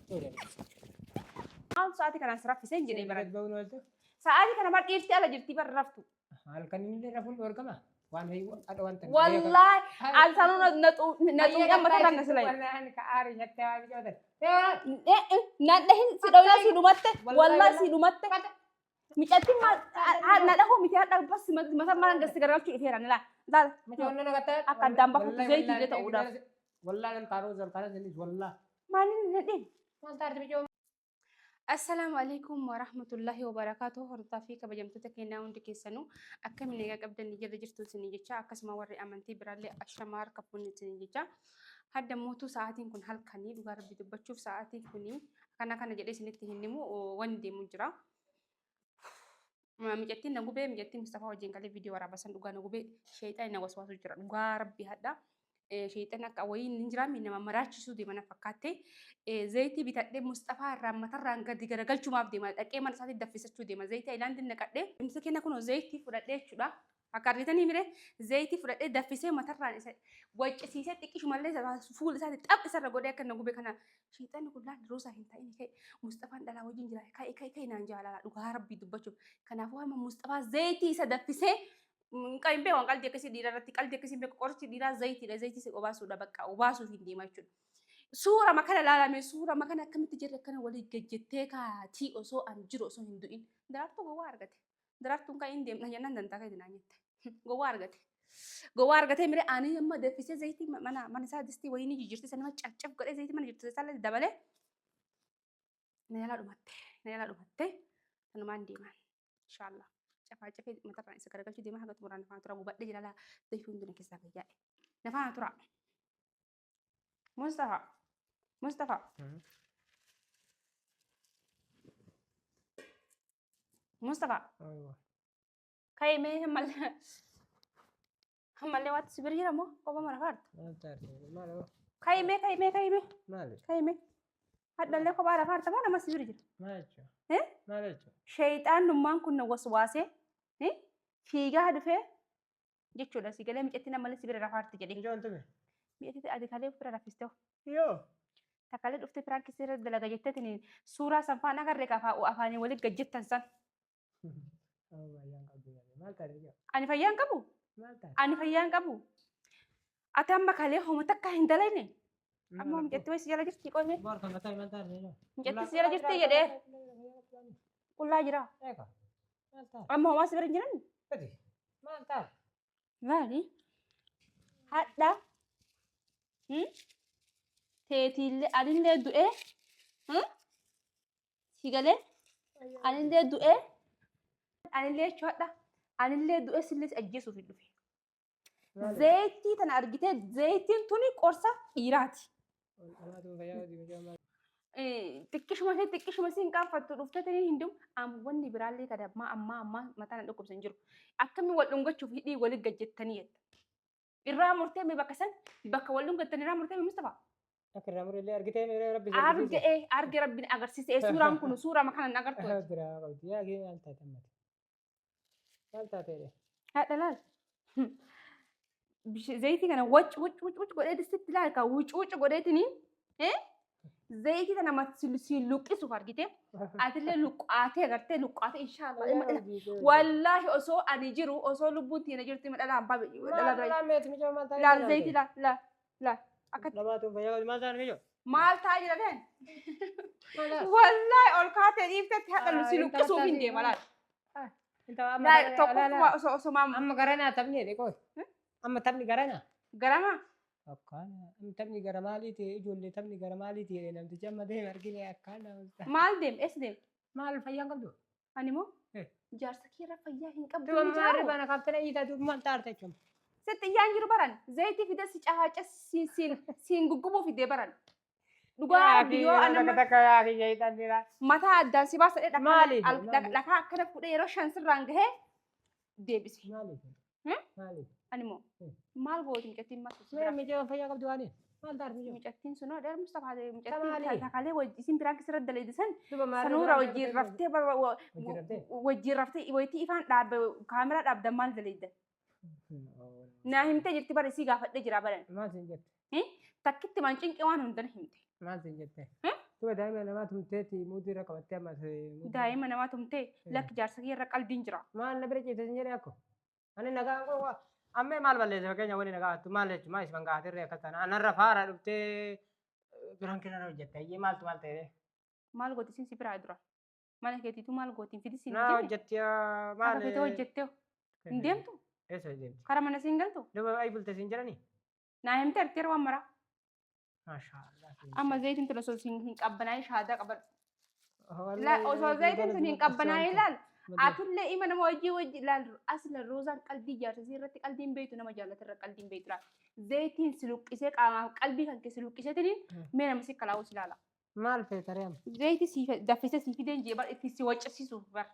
maal sa'aatii kana asirraa fiseen jedhee bara. Ba'uun ooltu. Sa'aatii kana bar dhiirti ala jirti bar raftu. Halkan inni rafuun dhorkama. Waan haadha wanta. Wallahi alsanuu naxuu amma tarraan gasilay. Wallahi ka aari nyattee waa bijootan. Nadhahin si dhawyaa si dhumatte wallahi si dhumatte. Micatti nadhahu miti hadha bas mata malan gasti gargalchuu dhufeera nilaa. Laal. Mijoonna nagataa. Akka addaan bahutti zayitii illee ta'uudhaaf. Wallahi nan kaaroo zalkaana zilis wallah. Maaliin nadhin? Maal taarti bijoo. السلام عليكم ورحمة الله وبركاته هرتا في كبجمتك كنا وندي كيسانو أكمل نيجا قبل نيجا رجعتو سنيجا أكسما وري أمانتي برالي أشمار كابوني سنيجا هذا موتو ساعتين كن هل كني دوغار بدو بتشوف ساعتين كني كنا جلي سنتي هنمو وندي مجرا مجتين نقوبة مجتين مصطفى وجين كله فيديو ورا بس نقول نقوبة شيطان نوسواس وجرا دوغار بهذا شيطان كأوين نجرا من ما مراتش سودي ما نفكته زيتي بتقدم مصطفى الرام ترى قد يقرقل شو ما بدي ما أكيد ما نسافر دفيس سودي ما زيتي إعلان دين نقدم مسكين نكون زيتي فرده شو ده أكاريتني مره زيتي فرده دفيسه ما ترى نسا وجه سيسة تكيش مالله فول سات تاب سر رجودي كنا نقول بكنا شيطان نقول لا دروسه هنتا إني كي مصطفى دلا وجين جرا كاي نانجا لا دوغار بيدو بچو كنا فوها ما مصطفى زيتي سدفيسه كاين بيه وانقال dia kasi dira rati kal dia kasi be korci dira zaiti se obasu da bakka obasu hindi macun sura makana lala me sura makana kamiti jirre kana wali gejjete ka ti oso anjiro so hinduin daratu go wargate daratu ka inde nanya nan ta kai dinanyete go wargate mire ani amma de fise zaiti mana sa disti wayni jijirti sanama caccaf gode zaiti mana jirti sala dabale nayala dumatte sanuma ndiman inshallah cafaa matarraan isa garagalchuu deemaa haga xumuraan nafaan tura gubadhee jira laa dafii hundina keessaa gayyaa'e nafaan tura Mustafa kaymee hammallee waatti si bira jira moo qofa mara faarta kaymee haddallee kophaa rafaarta moo nama si bira jira shayxaan nummaan kun waswaasee fiigaa dhufee jechuudha si galee micetti namallee si bira rafaarti jedhee. Mijoon tume. Mi'eetti ati kalee bira rafistee. Yoo. Takkalee dhuftee firaankii sirra dalaga jetteetiin suuraa sanfaan agarree afaanii waliin gajjettan san. Ani fayyaan qabu. Ati amma kalee homo takka hin dalayne. Amma micetti wayii si jala jirti qoome. Micetti si jala jirti jedhee. Qullaa jira. Amma homaa si bira hin jiran. Maal ta'a? Maali? Hadha. Teetiillee anillee du'ee. Si galee. Anillee du'ee. Anillee jechuudha. Anillee du'ee sillee ajjeesuuf hin dhufe. Zayitii tana argitee zayitiin tuni qorsa dhiiraati. Xiqqishuma siin qaanfattu dhuftatanii hindum wanni biraallee kadammaa amma mataan dhukkubsan jiru. Akkami wal dhungachuuf hidhii walii gajjettanii jedha. Irraa murtee mee bakka san bakka wal dhungattan irraa murtee mee Mustafa? Akka irraa murtee argitee mee rabbi arge rabbiin agarsiise suuraan kun suuraa makanan agartu. Biraa qabdi yaa gee maal taate ammati. Maal taatee? Haadha laal. Zayitii kana wac godhee distitti laal ka wuc godheetini zayitii kana si luqqisuuf argite atillee luqqaatee agartee luqqaatee inshaallah wallaahi osoo ani jiru osoo lubbuun tiina jirti madhala abbaa laal zayitii laal akka lamaatu fayyaa maal ta'an mijoo maal ta'aa jira leen wallaahi ol kaatee dhiiftetti haqa si luqqisuuf hin deema laal tokko osoo amma garanaa taphni dheqoo amma taphni garanaa garama akkana taphni gara maaliiti ijoollee taphni gara maaliiti namtichi amma deema argine akkana maal deem es deem maal fayyaan qabdu ani moo jaarsa keerra fayyaa hin qabdu duuba maarri bana kaaftee dhiitaa duuba maal taarte jechuun sitti iyyaan jiru baran zayitii fide si cahaaca siin guggubuu fidee baran dhugaa biyyoo anama mataa addaan si baasa dhakaa akkana fudhee yeroo shan sirraan gahee deebise ani moo maal gooti miccattiin masu mijoo fayyaa qabdu waani maal taarte mijoo miccattiin sunoo dheer Mustafa miccattiin takalee isin biraan kisirra daleedisan sanuura wajjiin raftee wayitii ifaan dhaabbe kaameraa dhaabdan maal daleeddan naa himtee jirti bara isii gaafadhee jira balan maal sin jette takkitti man cinqee waan hundan himte maal sin jette تو دائما أنا ما تمتيتي مدير ركبتي أما daa'ima namaa tumtee lakki jaarsa kee irra qalbiin jira. ما أنا بريء تسنجري أكو أنا نجا أكو أمي مال بلد فكيني وني نجا تو مال ما إيش بنجا هتري كتانا أنا رفارة دبتي بران كنا نوجت هي مال تو مال تري Maal gooti siin si biraa dura. Mana keetiitu maal gootiin fidi siin نا hojjenne. وجت يا Akka مال feetee hojjettee hin deemtu. إيش هيدي Karaa mana siin galtu. لو أي بلد تسنجرني Naa himte arteera waan mara. ما شاء الله Amma zayitiin tun osoo hin qabbanaa'ee shahaadaa qaban. والله Osoo zayitiin tun hin qabbanaa'ee ilaal. Atillee ima nama hojii ilaal asila roozaan qalbii jaarsasii irratti qalbiin beektu nama jaallata irra qalbiin beektu ilaal. Zayitiin si luqqisee qaamaaf qalbii kan kee si luqqiseetiin mee nama si kalaa'us ilaala. مال في تريم Zayitii si daffisee si fideen jee bar itti si waccisiisuuf bar.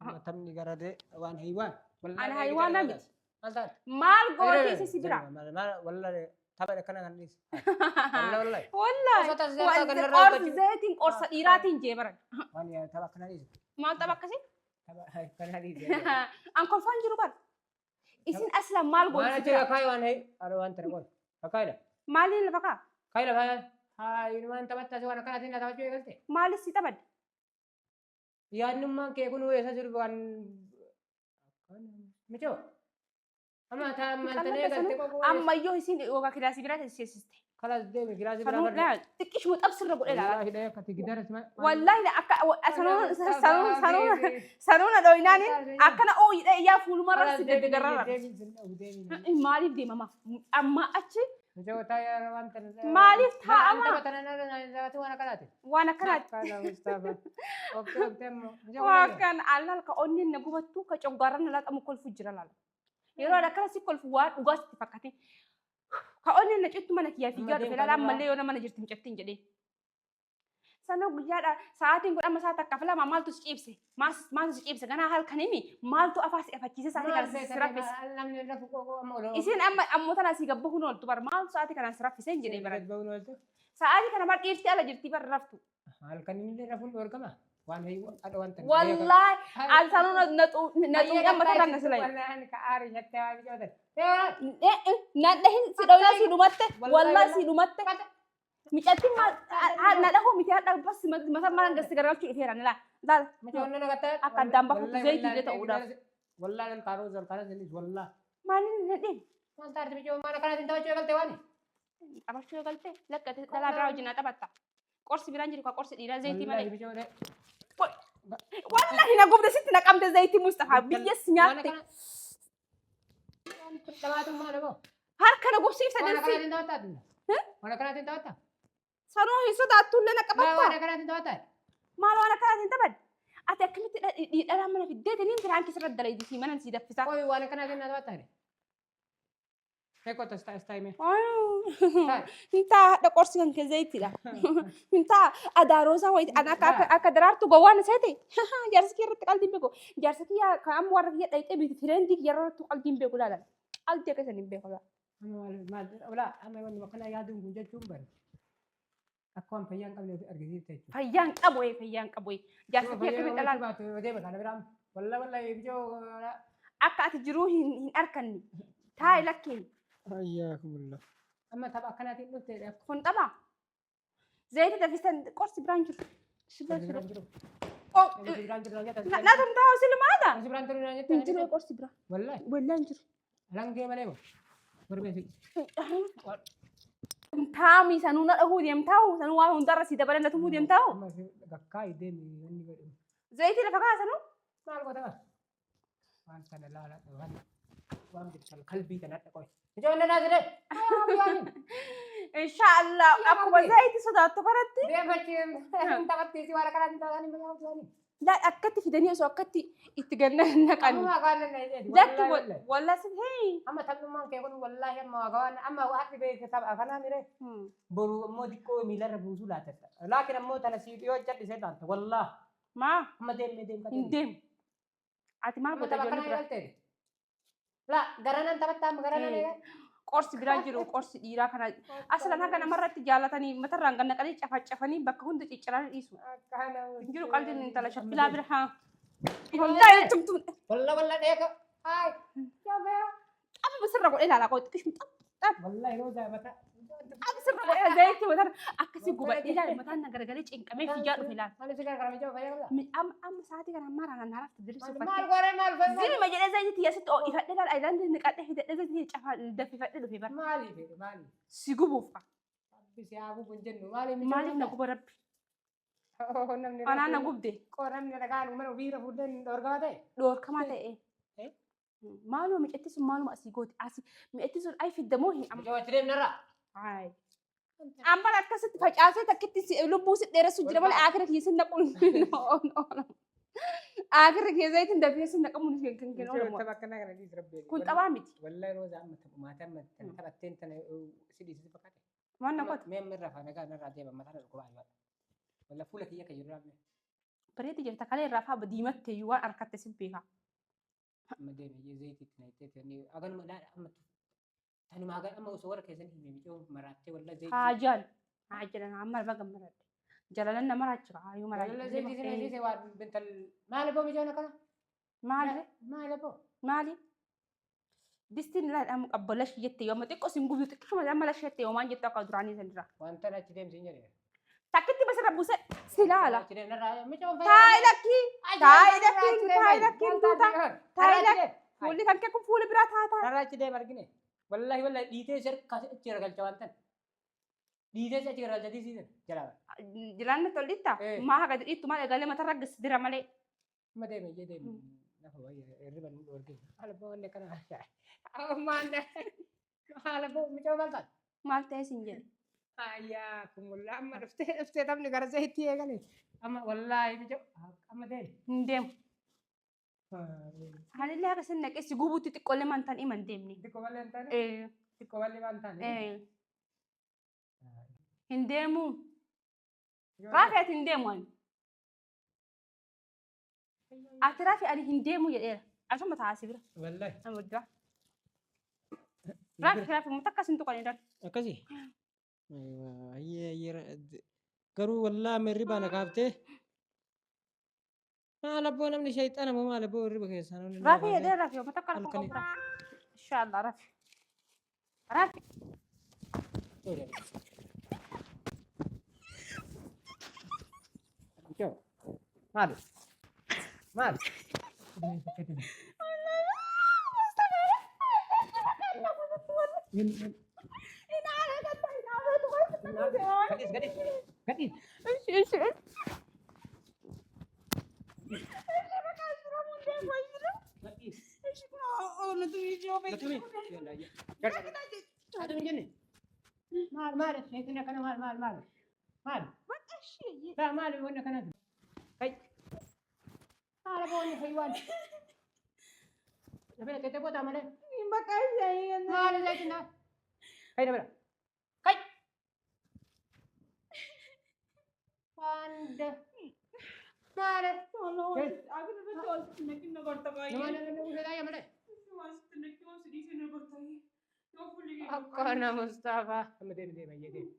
أما تمني قرده وان حيوان Ana hayiwaanaa miti. مالتان Maal gootii si biraa. ما والله تابع كنا كنيس والله Wallahi. Qorsi zayitiin qorsa dhiiraatiin jee baran. وان تابع كنيس Maal tapha akkasii? تابع كنيس An kolfaan jiru bar. Isin aslan maal ما gootii si نجي biraa? كاي وان هي أروان ترى كايلا Maaliin lafa kaa? كايلا هاي ما أنت بتأسي وانا كنا تينا تابع شوي قلتي Maalis si taphadde? يا نما كي يكونوا يسافروا وان مچو أما تام تني قلتي Amma iyyoo isin ogaa kilaasii biraa teessiste. خلاص ديمي كلاس Sanuu بلا laal xiqqishuu xabsirra godhe ilaala. والله ده كتير كدار اسمه Wallahi akka sanuuna dhoynaaniin akkana ooyidha iyyaa fuulumarra si deddegarrara. Maaliif deemama? Amma achi جو تاير وانت maaliif انت taa'ama? بتنادى وانا كلاتي Waan akkanaati. كذا مصطفى اوكي تم Waa kan allal ka onneen na gubattu ka coggaarran na laxamu kolfu jira laala. Yeroo akkana si kolfu waan dhugaa sitti fakkaate. Ka onneen na cittu mana kiyyaa fiigaa dhufe laala ammallee yoo mana jirti hin cattiin jedhee. Sanoo guyyaadha sa'aatiin kun amma sa'aatii akka filama maaltu si ciibse? Maaltu si ciibse? Ganaa halkanimi maaltu afaa si afachiise sa'aatii kana si raffise? Isin amma ammoota asii gabba kun ooltu bar maaltu sa'aatii kana si raffiseen jedhee bara. Sa'aatii kana bar dhiirti ala jirti bar raftu. Wallahi al sanuu na xuudhan mata irraa na silay. Na dhahin si dhawna si dhumatte wallahi si dhumatte. Micatti na dhahu miti hadha bas mata malan gasti gargalchuu dhufeera na laal. Akka addaan bahutti zayitii illee ta'uudhaaf. والله الكاروز الكاروز والله Maaliin na dheen? ما تعرف بيجوا ما أنا كنا تنتظر شو قلت واني Qabachuu yoo galte lakkate dhalaa biraa wajjin haa taphatta. Qorsi biraan jiru ka qorsi dhiiraa zayitii malee. بيجوا ده Wallahi na gubde sitti na qabde zayitii Mustafaa biyyas nyaatte. Harka na gubsiifte dansi. Sanuu hin sodaattuullee na qabatta. Maal waan akkanaatiin taphadde? Ati akkamitti dhiidhaan mana fiddeetiniin biraan keessarra dalaydisii mana si daffisaa. Hintaa hadha qorsi kan kee zayitiidha. Hintaa adaaroosaa wayiti ana akka daraartu gowwaan seete. Jaarsa kee irratti qalbiin beeku. Jaarsa kiyyaa kan amma warra kiyya dhayxee biiti fireentii kiyya irratti qalbiin beeku laalan. Qalbii akka isan hin beeku laa. Akkam fayyaan qabne argisiifte jechuudha. Fayyaan qabu. Jaarsa kiyya akkamitti dhalaan. Wallahi bijoo Akka ati jiruu hin arkanne. Taa'e lakkeen. Ayyaakumullah. Amma tapha akkanaatiin dhufteedha. Kun tapha. Zayita daffisan qorsi biraan jiru. Biraan jiru. Na tumtaa silmaadha. Biraan jiru naan Hin jiru qorsi bira. Wallahi. Wallahi hin jiru. Langee malee moo? Barbeesi. Taami sanuu na dhahuu deemtaa'u sanuu waan hundarra si dabalan na tumuu deemtaa'u. Amma gakkaa ideemi inni godhu. Zayiti lafa kaasanuu. Maal godhaa? Waan kana laala waan bittal qalbii kana dhaqoy. Ijoollee naasire. Inshaallah akkuma zayiti sodaattu kanatti. Deemachi taphatti si waan akkanaatiin taphatan hin beekamu. Laa akkatti fidanii osoo akkatti itti ganna naqan. Amma qaala na jedhi. Lakki wallahi hee. Amma taphummaan kee kun wallahi amma waan amma haati beekte tapha kanaa mire. Boru ammoo xiqqoo miilarra buusuu laatetta. Laakiin ammoo tana si dhiyoo jallisee taante wallahi. Maa Amma deemee hin deemu. Ati maal godha ijoollee bira? La garanan taphattaa amma garanan Qorsi biraan jiru qorsi dhiiraa kana aslan haga namarratti jaalatanii matarraan ganna qalee cafacafanii bakka hunda cicciranii dhiisu. Jiru qalbiin intala shakkilaa bira haa. Hundaa tumtum. Walla dheeka. Haay. Jabaa. Amma sirra godhee ilaalaa qooti kishmu xap. Wallahi roza mata. Absirra godhee zayitii mataan akkasii gubadhee ilaale mataan na garagalee cinqamee fiigaa dhufe ilaale. Maal si gargaara mijoo fayyadamudha? Amma sa'aatii kana ammaa raanaan haaraaf dirree Maal uffattee. godhee maal fayyadamudha? Zilma jedhee zayitii asitti ifadhee ilaale ayilaandii niqadhee hidhadhee zayitii cafaa daffifadhee dhufe bara. Maaliif maaliif? Si gubuuf fa'a. Bisi haa gubuun jennu maaliif Maaliif na guba rabbi? namni Anaan na gubde. namni dhagaan mana ofiirra fuudhee dhorgama ta'e. Dhoorkamaa ta'e. Maaloo miicatti sun maaluma asii gooti asii miicatti sun ay fiddamoo hin amma. Mijoo achi deemnarra. Hayi. Amma akkasitti facaasee takkitti lubbuu si dheeressu jira malee akira keessan naquun. Akira keessaa ittiin dafee sin naqamuun kan kennu Mijoo tapha akkana kana dhiis rabbi. kun xabaa miti. Wallahi rooza amma maatii amma taphatteen tana si dhiisiti fakkaate. Waan naqatu. Mee mirra faana gaa narraa deema mataa dhukkuba albaadha. Wallahi fuula kiyya kan jiru rabbi. Bareedi jirta kalee irraa faa diimattee waan harkatte si beekaa. Amma deemee zayitiitti na itti tani aganuma dhaadha amma tani maagan amma osoo warra keessan himee mijoo maraattee wallahi zayitii. Haajalan amma alba gammadadhe. Jalalan nama raachira haayuu Wallahi zayitii sana maraachira. dhiisee waan bintal maali boo mijoon akkana? Maali? Maali boo? Maali? Distiin irraa dhamu qabbalash jette yoo amma xiqqoo sin gubii xiqqoo amma lash jette yoo maan jette akka duraanii san dura. Wanta achi deemsi hin jedhee. Takkitti basirra buuse silaala. Achi deemnarraa mijoo Taayi lakkii. Taayi lakkii tuuta. Taayi lakkii. Fuulli kan kee kun fuulli biraa taataa. Narraa achi deema argine. Wallahi dhiitee sirka achi garagalcha waan tan. Dhiitee achi garagalcha dhiisisan jalaa. Jilaanni tollitta. Maa haga dhiittu malee galee matarra gis dira malee. Amma deeme ijee deeme. Lafa wayya hirriba nu dhoorgee. Haala boo wanne kana haala boo mijoo maal taate? Maal ta'e sin jedhe. Ayyaa kumulla amma dhuftee taphni gara zayitii eegale. Amma wallahi mijoo amma deeme. Hin deemu. Haalillee akka sin naqee si gubuutti xiqqoolee maan ta'an himan deemne. Xiqqoo malee hin taane? Eh. Xiqqoo malee waan taane? Hin deemu. Raafii hin deemu ani. Ati raafii ani hin deemu jedheera. Asuma taasii bira. Wallahi. Nama jira. Raafii muta akkas hin tuqanii dha. Akkasii? Garuu wallaahi amma hirribaa na kaaftee. Maal abboo namni shayxaana moo maal abboo hirriba keessaa? Raafii jedhee raafii muta akka lafa qophaa. Inshaallah raafii. Raafii. Maal? Maal? Gadis. Maal? Shayxina kana maal? Maal? Maal wanna kanatu? Hai. Maal abboo wanni haywaan? Dabala keessa boota malee. Maal zaytina? Hai dabala. Hai. Panda. Maal? Akkana Mustafa. Amma deemi.